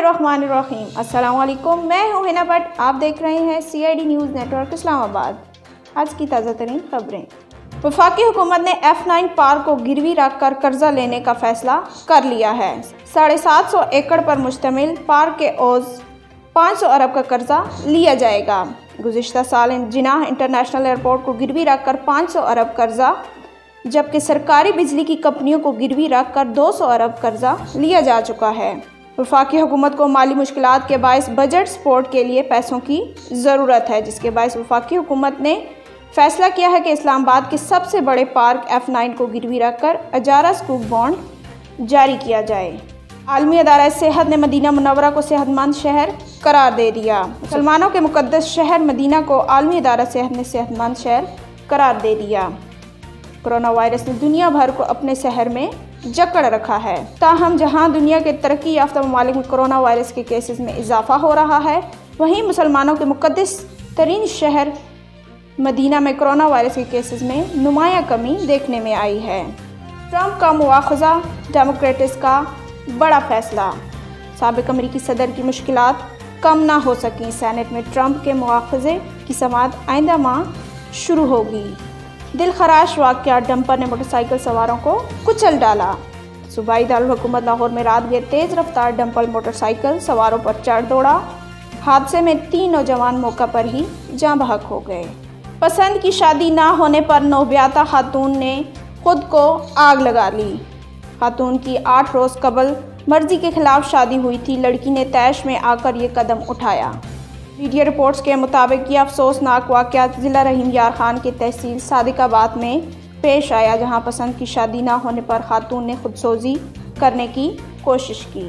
बिस्मिल्लाहिर्रहमानिर्रहीम। अस्सलाम वालेकुम, मैं हूं हिना भट्ट। आप देख रहे हैं CID न्यूज़ नेटवर्क इस्लामाबाद। आज की ताज़ा तरीन खबरें। वफाकी हुकूमत ने F9 पार्क को गिरवी रख कर कर्जा लेने का फैसला कर लिया है। 750 एकड़ पर मुश्तमिल पार्क के ओज 500 अरब का कर्जा लिया जाएगा। गुज़िश्ता साल जिनाह इंटरनेशनल एयरपोर्ट को गिरवी रख कर 500 अरब कर्जा, जबकि सरकारी बिजली की कंपनियों को गिरवी रख कर 200 अरब कर्जा लिया जा चुका है। वफाकी हुकूमत को माली मुश्किलात के बायस बजट सपोर्ट के लिए पैसों की ज़रूरत है, जिसके बायस वफाकी हुकूमत ने फैसला किया है कि इस्लामाबाद के सबसे बड़े पार्क F9 को गिरवी रखकर अजारा स्कूक बॉन्ड जारी किया जाए। आलमी अदारा सेहत ने मदीना मुनव्वरा को सेहतमंद शहर करार दे दिया। मुसलमानों के मुक़द्दस शहर मदीना को आलमी अदारा सेहत ने सेहतमंद शहर करार दे दिया। कोरोना वायरस ने दुनिया भर को अपने शहर में जकड़ रखा है। ताहम जहां दुनिया के तरक्की याफ्ता ममालिक में कोरोना वायरस के केसेस में इजाफा हो रहा है, वहीं मुसलमानों के मुक़द्दस तरीन शहर मदीना में कोरोना वायरस के केसेस में नुमाया कमी देखने में आई है। ट्रंप का मुआखज़ा, डेमोक्रेट्स का बड़ा फैसला। साबिक़ अमरीकी सदर की मुश्किलात कम ना हो सकी। सेनेट में ट्रंप के मुआखज़े की समाअत आइंदा माह शुरू होगी। दिलखराश वाक़या, डंपर ने मोटरसाइकिल सवारों को कुचल डाला। सूबाई दारुल हुकूमत लाहौर में रात गए तेज़ रफ्तार डंपर मोटरसाइकिल सवारों पर चढ़ दौड़ा। हादसे में 3 नौजवान मौका पर ही जाँ बहक हो गए। पसंद की शादी ना होने पर नौब्याता खातून ने खुद को आग लगा ली। खातून की 8 रोज़ कबल मर्जी के खिलाफ शादी हुई थी। लड़की ने तैश में आकर ये कदम उठाया। मीडिया रिपोर्ट्स के मुताबिक ये अफसोसनाक वाक़या ज़िला रहीम यार खान की तहसील सादिकाबाद में पेश आया, जहां पसंद की शादी ना होने पर खातून ने खुदसोजी करने की कोशिश की।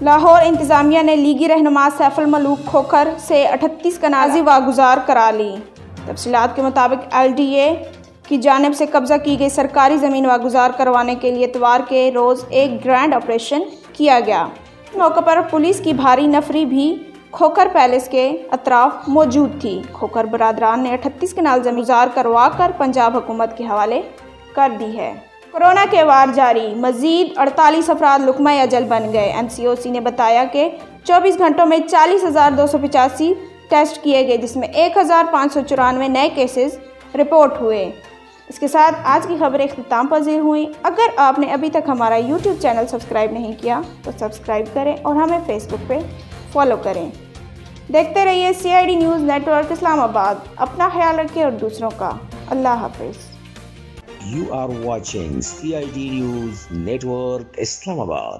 लाहौर इंतज़ामिया ने लीगी रहनुमा सैफुल मलूक खोखर से 38 कनाज़ी वागुजार करा ली। तफसीलात के मुताबिक LDA की जानिब से कब्ज़ा की गई सरकारी ज़मीन वागुजार करवाने के लिए इतवार के रोज़ एक ग्रैंड ऑपरेशन किया गया। इस मौके पर पुलिस की भारी नफरी भी खोखर पैलेस के अतराफ मौजूद थी। खोखर बरादरान ने 38 कनाल ज़मीन गुजार करवा कर पंजाब हुकूमत के हवाले कर दी है। कोरोना के वार जारी, मज़ीद 48 अफराद लुकमा अजल बन गए। NCOC ने बताया कि 24 घंटों में 40,285 टेस्ट किए गए, जिसमें 1,594 नए केसेस रिपोर्ट हुए। इसके साथ आज की खबरें इख्तिताम पज़ीर हुई। अगर आपने अभी तक हमारा YouTube चैनल सब्सक्राइब नहीं किया तो सब्सक्राइब करें और हमें Facebook पे फॉलो करें। देखते रहिए CID न्यूज़ नेटवर्क इस्लामाबाद। अपना ख्याल रखिए और दूसरों का। अल्लाह हाफिज़। You are watching CID News Network Islamabad.